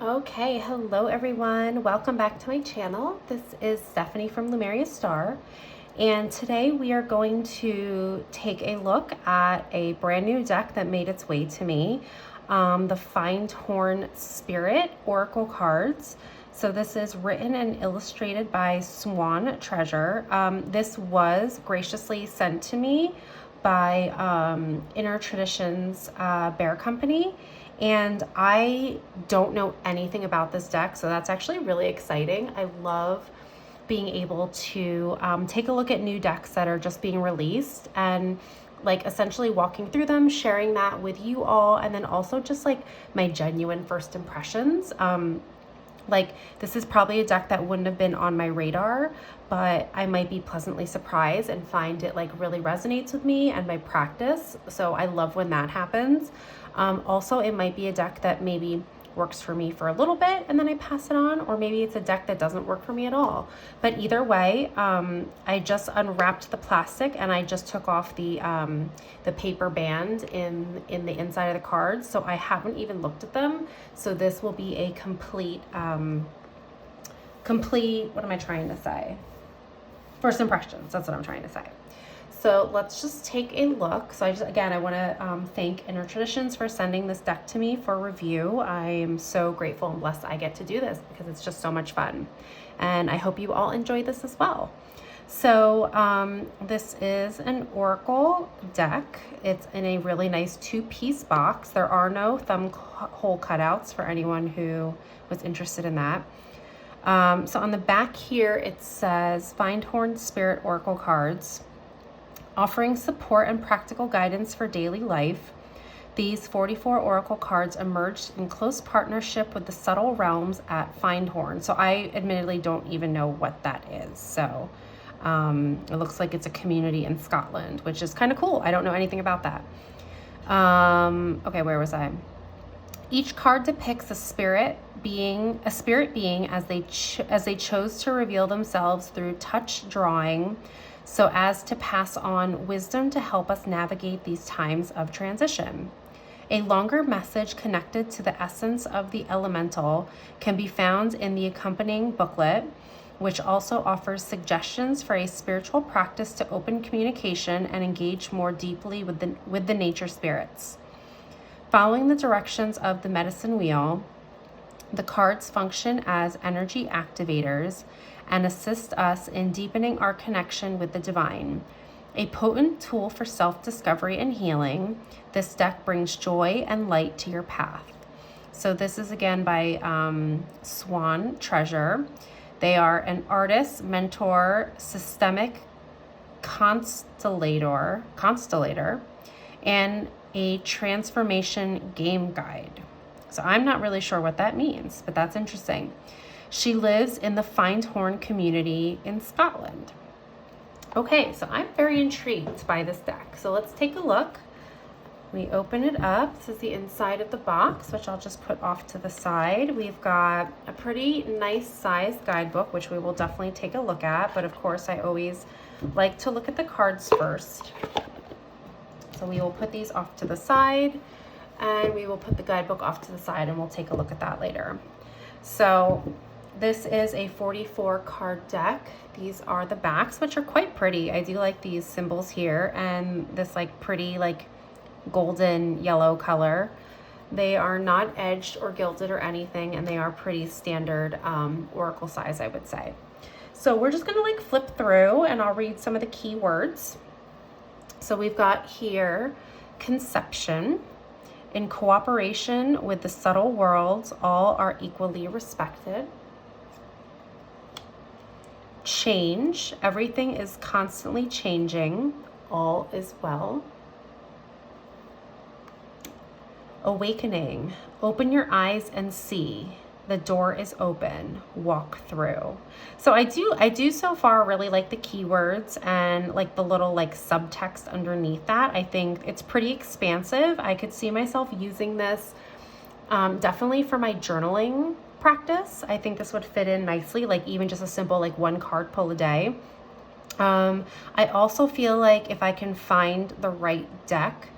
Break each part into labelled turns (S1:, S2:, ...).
S1: Okay, hello everyone. Welcome back to my channel. This is Stephanie from Lumeria Star, and today we are going to take a look at a brand new deck that made its way to me, the Findhorn Spirit Oracle cards. So this is written and illustrated by Swan Treasure. This was graciously sent to me by Inner Traditions Bear Company. And I don't know anything about this deck, so that's actually really exciting. I love being able to take a look at new decks that are just being released and like essentially walking through them, sharing that with you all, and then also just like my genuine first impressions. Like this is probably a deck that wouldn't have been on my radar, but I might be pleasantly surprised and find it like really resonates with me and my practice. So I love when that happens. Also, it might be a deck that maybe works for me for a little bit and then I pass it on, or maybe it's a deck that doesn't work for me at all. But either way, I just unwrapped the plastic and I just took off the paper band in the inside of the cards, so I haven't even looked at them. So this will be a complete what am I trying to say? First impressions, that's what I'm trying to say. So let's just take a look. So I want to thank Inner Traditions for sending this deck to me for review. I am so grateful and blessed I get to do this because it's just so much fun. And I hope you all enjoy this as well. So this is an Oracle deck. It's in a really nice 2-piece box. There are no thumb hole cutouts for anyone who was interested in that. So on the back here, it says Findhorn Spirit Oracle cards, offering support and practical guidance for daily life. These 44 Oracle cards emerged in close partnership with the subtle realms at Findhorn. So I admittedly don't even know what that is. So it looks like it's a community in Scotland, which is kind of cool. I don't know anything about that. Okay, where was I? Each card depicts a spirit being as they chose to reveal themselves through touch drawing, so as to pass on wisdom to help us navigate these times of transition. A longer message connected to the essence of the elemental can be found in the accompanying booklet, which also offers suggestions for a spiritual practice to open communication and engage more deeply with the nature spirits. Following the directions of the medicine wheel, the cards function as energy activators and assist us in deepening our connection with the divine. A potent tool for self-discovery and healing, this deck brings joy and light to your path. So this is again by Swan Treasure. They are an artist, mentor, systemic constellator, and a transformation game guide. So I'm not really sure what that means, but that's interesting. She lives in the Findhorn community in Scotland. Okay, so I'm very intrigued by this deck. So let's take a look. We open it up. This is the inside of the box, which I'll just put off to the side. We've got a pretty nice size guidebook, which we will definitely take a look at. But of course, I always like to look at the cards first. So we will put these off to the side, and we will put the guidebook off to the side, and we'll take a look at that later. So this is a 44 card deck. These are the backs, which are quite pretty. I do like these symbols here and this like pretty like golden yellow color. They are not edged or gilded or anything, and they are pretty standard Oracle size, I would say. So we're just gonna like flip through and I'll read some of the key words. So we've got here conception. In cooperation with the subtle worlds, all are equally respected. Change. Everything is constantly changing. All is well. Awakening. Open your eyes and see. The door is open. Walk through. So I do so far really like the keywords and like the little like subtext underneath that. I think it's pretty expansive. I could see myself using this definitely for my journaling practice. I think this would fit in nicely, like even just a simple like 1 card pull a day. I also feel like if I can find the right deck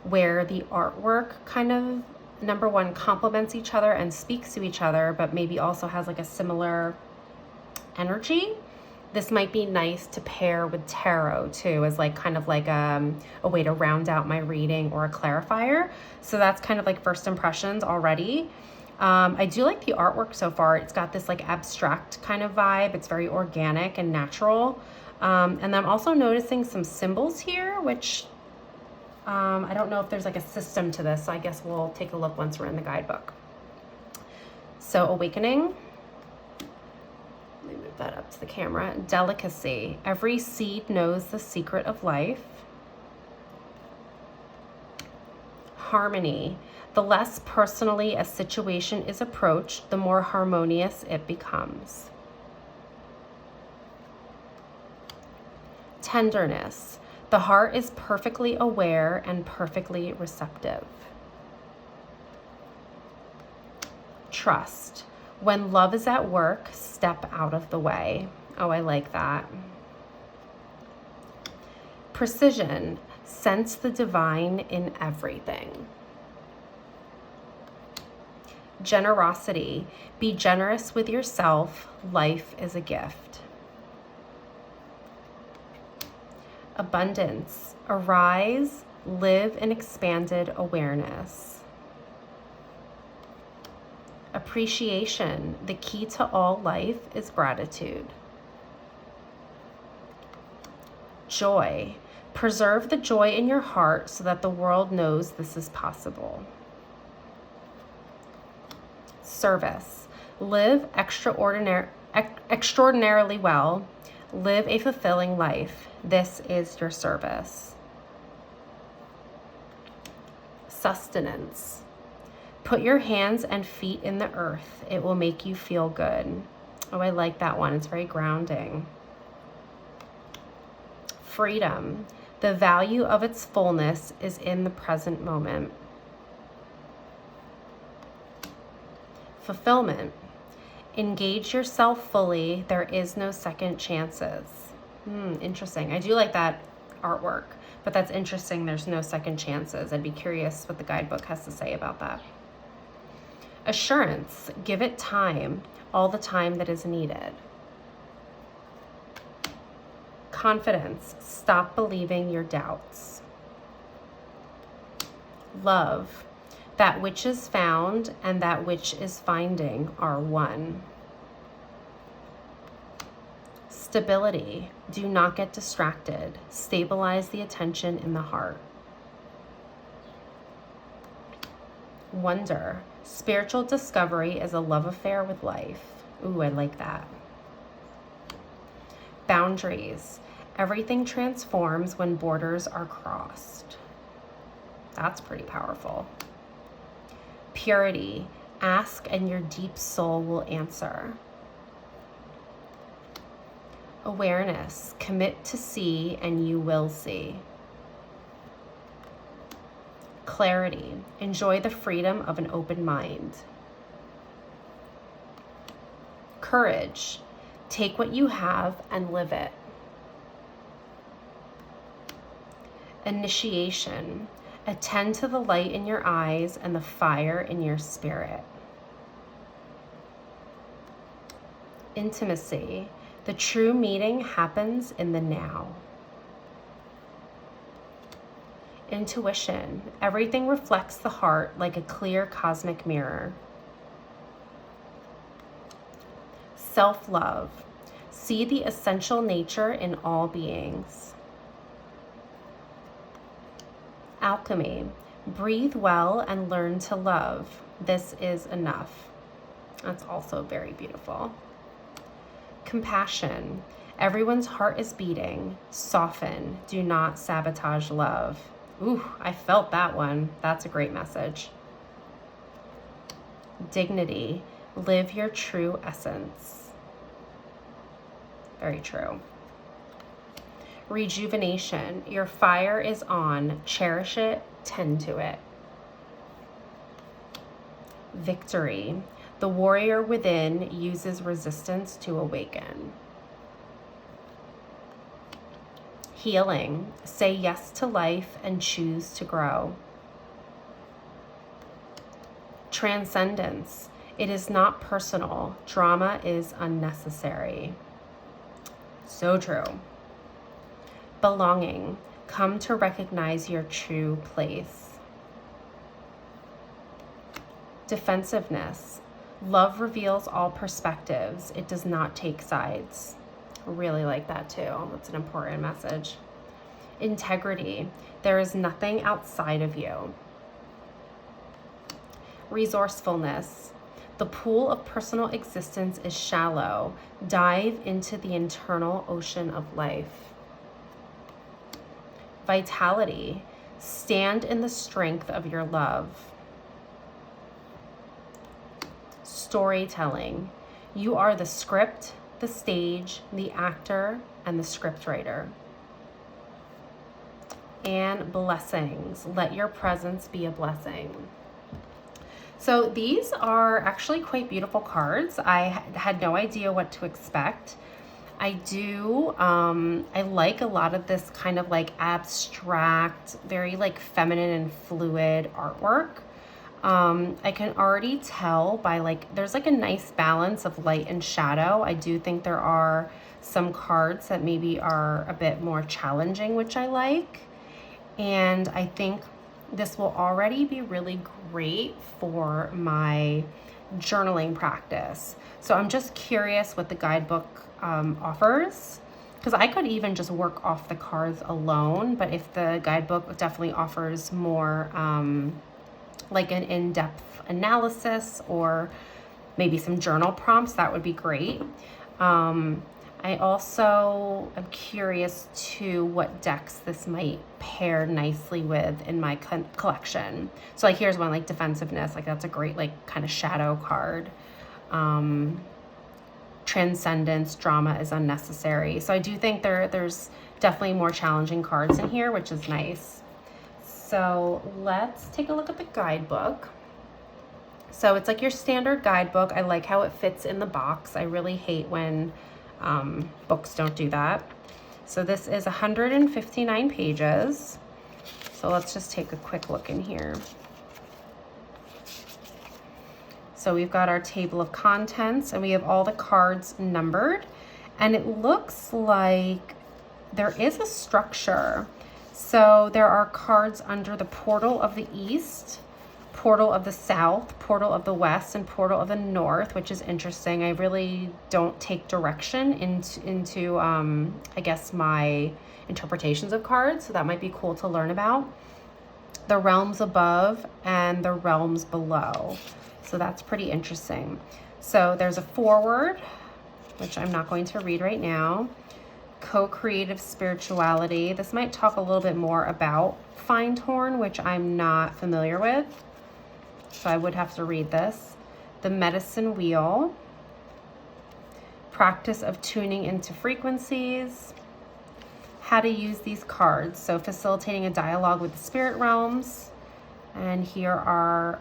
S1: where the artwork kind of number one, complements each other and speaks to each other, but maybe also has like a similar energy. This might be nice to pair with tarot too, as like kind of like a way to round out my reading or a clarifier. So that's kind of like first impressions already. I do like the artwork so far. It's got this like abstract kind of vibe. It's very organic and natural. And I'm also noticing some symbols here, which I don't know if there's like a system to this. So I guess we'll take a look once we're in the guidebook. So awakening. Let me move that up to the camera. Delicacy. Every seed knows the secret of life. Harmony. The less personally a situation is approached, the more harmonious it becomes. Tenderness. The heart is perfectly aware and perfectly receptive. Trust. When love is at work, step out of the way. Oh, I like that. Precision. Sense the divine in everything. Generosity. Be generous with yourself. Life is a gift. Abundance. Arise, live in expanded awareness. Appreciation. The key to all life is gratitude. Joy. Preserve the joy in your heart so that the world knows this is possible. Service. Live extraordinarily well. Live a fulfilling life. This is your service. Sustenance. Put your hands and feet in the earth. It will make you feel good. Oh, I like that one. It's very grounding. Freedom. The value of its fullness is in the present moment. Fulfillment. Engage yourself fully. There is no second chances. Interesting. I do like that artwork, but that's interesting. There's no second chances. I'd be curious what the guidebook has to say about that. Assurance. Give it time, all the time that is needed. Confidence. Stop believing your doubts. Love. That which is found and that which is finding are one. Stability. Do not get distracted. Stabilize the attention in the heart. Wonder. Spiritual discovery is a love affair with life. Ooh, I like that. Boundaries. Everything transforms when borders are crossed. That's pretty powerful. Purity. Ask and your deep soul will answer. Awareness. Commit to see and you will see. Clarity. Enjoy the freedom of an open mind. Courage. Take what you have and live it. Initiation. Attend to the light in your eyes and the fire in your spirit. Intimacy. The true meeting happens in the now. Intuition. Everything reflects the heart like a clear cosmic mirror. Self-love. See the essential nature in all beings. Alchemy. Breathe well and learn to love. This is enough. That's also very beautiful. Compassion. Everyone's heart is beating. Soften. Do not sabotage love. Ooh, I felt that one. That's a great message. Dignity. Live your true essence. Very true. Rejuvenation. Your fire is on. Cherish it. Tend to it. Victory. The warrior within uses resistance to awaken. Healing. Say yes to life and choose to grow. Transcendence. It is not personal. Drama is unnecessary. So true. Belonging. Come to recognize your true place. Defensiveness. Love reveals all perspectives. It does not take sides. I really like that too. That's an important message. Integrity. There is nothing outside of you. Resourcefulness. The pool of personal existence is shallow. Dive into the internal ocean of life. Vitality. Stand in the strength of your love. Storytelling. You are the script, the stage, the actor, and the scriptwriter. And blessings. Let your presence be a blessing. So these are actually quite beautiful cards. I had no idea what to expect. I like a lot of this kind of like abstract, very like feminine and fluid artwork. I can already tell by like, there's like a nice balance of light and shadow. I do think there are some cards that maybe are a bit more challenging, which I like. And I think this will already be really great for my journaling practice. So I'm just curious what the guidebook offers, because I could even just work off the cards alone, but if the guidebook definitely offers more like an in-depth analysis or maybe some journal prompts, that would be great. I also am curious to what decks this might pair nicely with in my collection. So like here's one, like defensiveness, like that's a great like kind of shadow card. Transcendence, drama is unnecessary. So I do think there's definitely more challenging cards in here, which is nice. So let's take a look at the guidebook. So it's like your standard guidebook. I like how it fits in the box. I really hate when books don't do that. So this is 159 pages. So let's just take a quick look in here. So we've got our table of contents and we have all the cards numbered, and it looks like there is a structure. So there are cards under the portal of the East, portal of the South, portal of the West, and portal of the North, which is interesting. I really don't take direction into I guess my interpretations of cards, so that might be cool to learn about. The realms above and the realms below. So that's pretty interesting. So there's a foreword, which I'm not going to read right now. Co-creative spirituality. This might talk a little bit more about Findhorn, which I'm not familiar with, so I would have to read this. The medicine wheel. Practice of tuning into frequencies. How to use these cards. So facilitating a dialogue with the spirit realms. And here are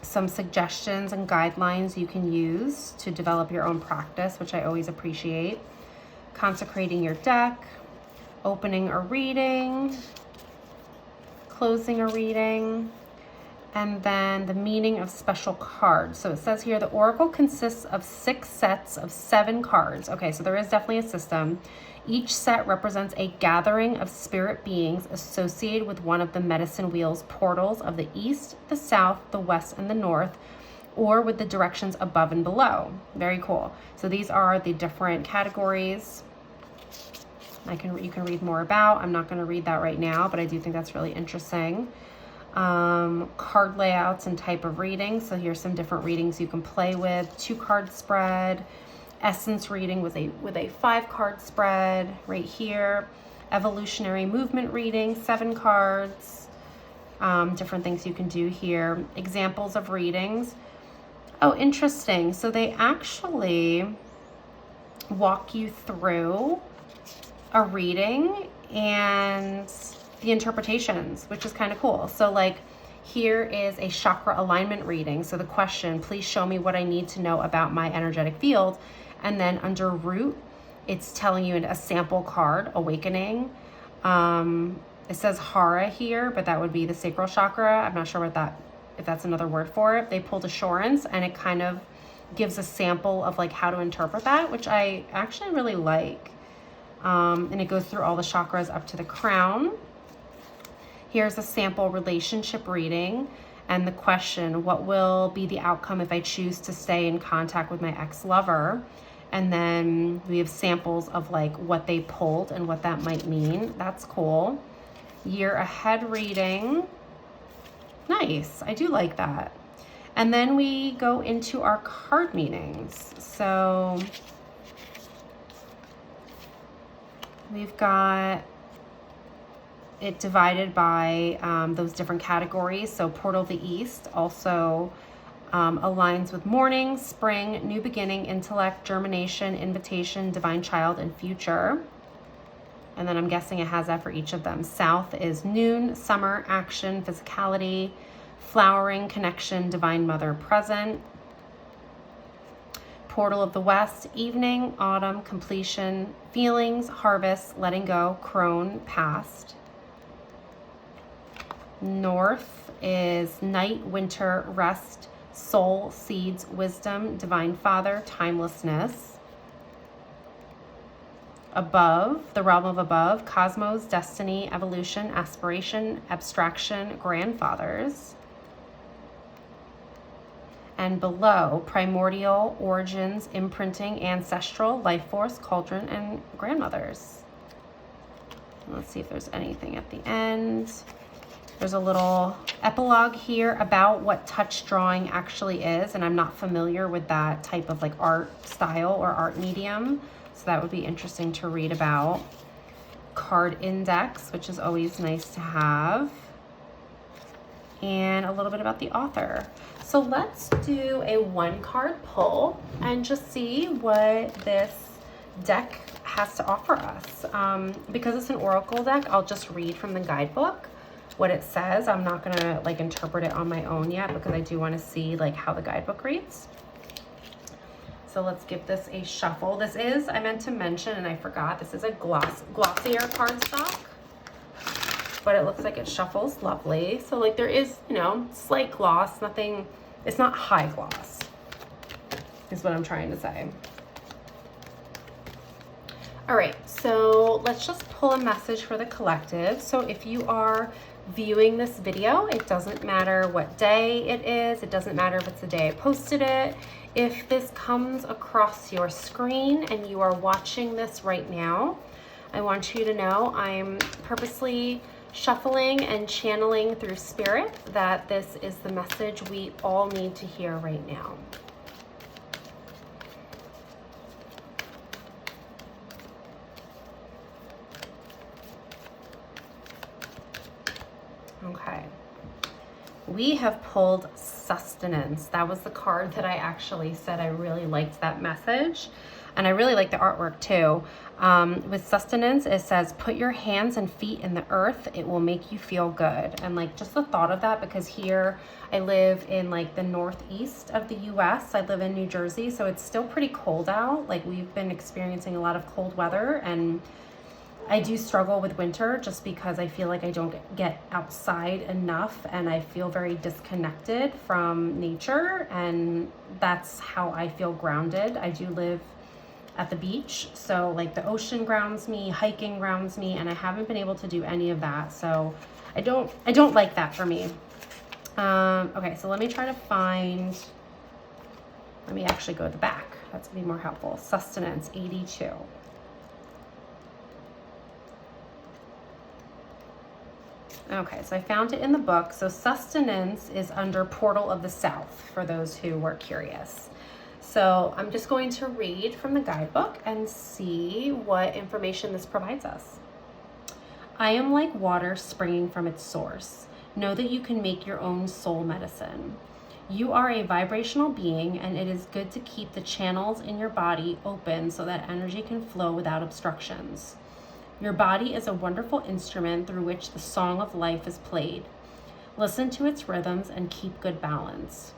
S1: some suggestions and guidelines you can use to develop your own practice, which I always appreciate. Consecrating your deck, opening a reading, closing a reading, and then the meaning of special cards. So it says here, the oracle consists of 6 sets of 7 cards. Okay, so there is definitely a system. Each set represents a gathering of spirit beings associated with one of the medicine wheel's portals of the East, the South, the West, and the North, or with the directions above and below. Very cool. So these are the different categories you can read more about. I'm not going to read that right now, but I do think that's really interesting. Card layouts and type of reading. So here's some different readings you can play with. 2-card spread. Essence reading with a 5-card spread right here. Evolutionary movement reading, 7 cards. Different things you can do here. Examples of readings. Oh, interesting. So they actually walk you through a reading and the interpretations, which is kind of cool. So like here is a chakra alignment reading. So the question, please show me what I need to know about my energetic field. And then under root, it's telling you a sample card, awakening. It says Hara here, but that would be the sacral chakra. I'm not sure what that if that's another word for it. They pulled assurance, and it kind of gives a sample of like how to interpret that, which I actually really like. And it goes through all the chakras up to the crown. Here's a sample relationship reading, and the question, what will be the outcome if I choose to stay in contact with my ex-lover? And then we have samples of like what they pulled and what that might mean. That's cool. Year ahead reading. Nice. I do like that. And then we go into our card meanings. So we've got it divided by those different categories. So Portal of the East also aligns with morning, spring, new beginning, intellect, germination, invitation, divine child, and future. And then I'm guessing it has that for each of them. South is noon, summer, action, physicality, flowering, connection, divine mother, present. Portal of the West, evening, autumn, completion, feelings, harvest, letting go, crone, past. North is night, winter, rest, soul, seeds, wisdom, divine father, timelessness. Above, the realm of above, cosmos, destiny, evolution, aspiration, abstraction, grandfathers. And below, primordial, origins, imprinting, ancestral, life force, cauldron, and grandmothers. Let's see if there's anything at the end. There's a little epilogue here about what touch drawing actually is, and I'm not familiar with that type of like art style or art medium, so that would be interesting to read about. Card index, which is always nice to have, and a little bit about the author. So let's do a 1-card pull and just see what this deck has to offer us. Because it's an oracle deck, I'll just read from the guidebook what it says. I'm not gonna like interpret it on my own yet because I do want to see like how the guidebook reads. So let's give this a shuffle. This is, I meant to mention and I forgot, this is a glossier cardstock, but it looks like it shuffles lovely. So like there is, you know, slight gloss, nothing, it's not high gloss, is what I'm trying to say. All right, so let's just pull a message for the collective. So if you are viewing this video, it doesn't matter what day it is, it doesn't matter if it's the day I posted it. If this comes across your screen and you are watching this right now, I want you to know I'm purposely shuffling and channeling through spirit that this is the message we all need to hear right now. Okay, we have pulled sustenance. That was the card that I actually said I really liked that message, and I really like the artwork too. With sustenance, it says, put your hands and feet in the earth, it will make you feel good. And like just the thought of that, because here I live in like the northeast of the US, I live in New Jersey, so it's still pretty cold out. Like we've been experiencing a lot of cold weather, and I do struggle with winter just because I feel like I don't get outside enough and I feel very disconnected from nature, and that's how I feel grounded. I do live at the beach, so like the ocean grounds me, hiking grounds me, and I haven't been able to do any of that, so I don't like that for me. Okay, so let me try to find, let me actually go to the back. That's gonna be more helpful. Sustenance 82. Okay, so I found it in the book. So sustenance is under Portal of the South, for those who were curious. So I'm just going to read from the guidebook and see what information this provides us. I am like water springing from its source. Know that you can make your own soul medicine. You are a vibrational being, and it is good to keep the channels in your body open so that energy can flow without obstructions. Your body is a wonderful instrument through which the song of life is played. Listen to its rhythms and keep good balance.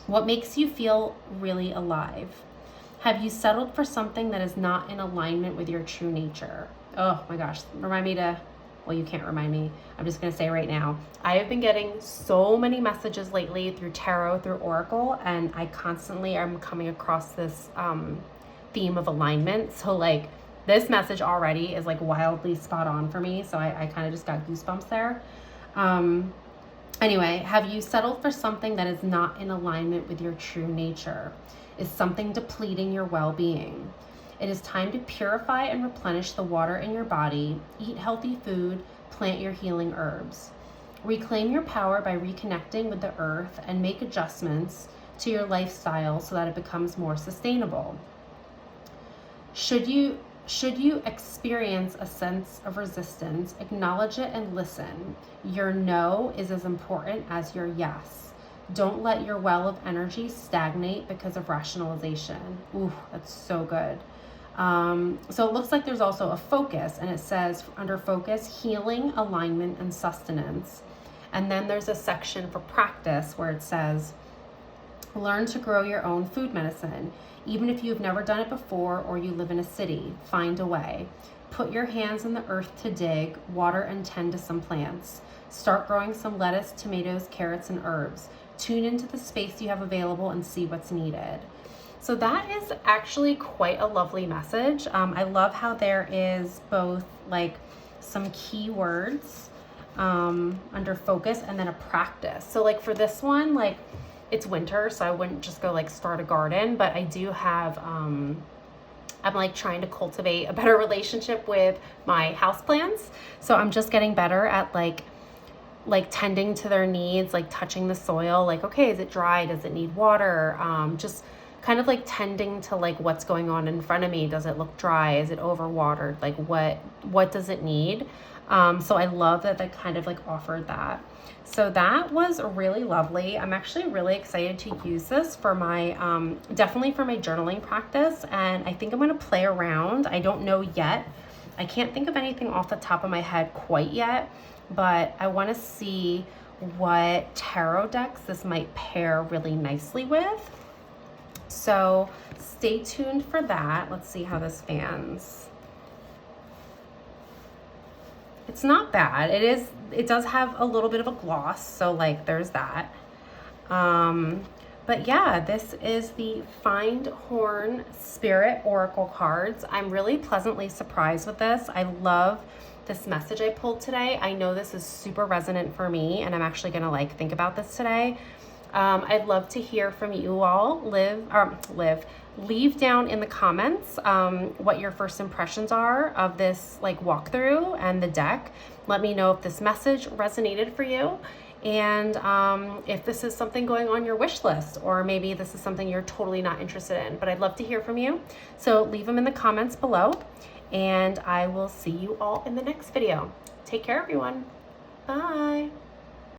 S1: What makes you feel really alive? Have you settled for something that is not in alignment with your true nature? Oh my gosh, remind me to well, you can't remind me. I'm just going to say right now, I have been getting so many messages lately through tarot, through oracle, and I constantly am coming across this theme of alignment. So like this message already is like wildly spot on for me. So I kind of just got goosebumps there. Anyway, have you settled for something that is not in alignment with your true nature? Is something depleting your well-being? It is time to purify and replenish the water in your body, eat healthy food, plant your healing herbs. Reclaim your power by reconnecting with the earth and make adjustments to your lifestyle so that it becomes more sustainable. Should you experience a sense of resistance, acknowledge it and listen. Your no is as important as your yes. Don't let your well of energy stagnate because of rationalization. Ooh, that's so good. So it looks like there's also a focus, and it says under focus, healing, alignment, and sustenance. And then there's a section for practice where it says, learn to grow your own food medicine. Even if you've never done it before or you live in a city, find a way. Put your hands in the earth to dig, water and tend to some plants. Start growing some lettuce, tomatoes, carrots, and herbs. Tune into the space you have available and see what's needed. So that is actually quite a lovely message. I love how there is both like some keywords under focus and then a practice. So like for this one, like it's winter, so I wouldn't just go like start a garden, but I do have, I'm like trying to cultivate a better relationship with my houseplants. So I'm just getting better at like tending to their needs, like touching the soil, like, okay, is it dry? Does it need water? Just kind of like tending to like what's going on in front of me. Does it look dry? Is it overwatered? Like what does it need? So I love that they kind of like offered that. So that was really lovely. I'm actually really excited to use this for my, definitely for my journaling practice. And I think I'm going to play around. I don't know yet. I can't think of anything off the top of my head quite yet, but I want to see what tarot decks this might pair really nicely with. So stay tuned for that. Let's see how this fans. It's not bad. It does have a little bit of a gloss, so like there's that. But yeah, this is the Findhorn Spirit Oracle cards. I'm really pleasantly surprised with this. I love this message I pulled today. I know this is super resonant for me, and I'm actually gonna like think about this today. I'd love to hear from you all. Leave down in the comments what your first impressions are of this like walkthrough and the deck. Let me know if this message resonated for you, and if this is something going on your wish list, or maybe this is something you're totally not interested in. But I'd love to hear from you. So leave them in the comments below, and I will see you all in the next video. Take care, everyone. Bye.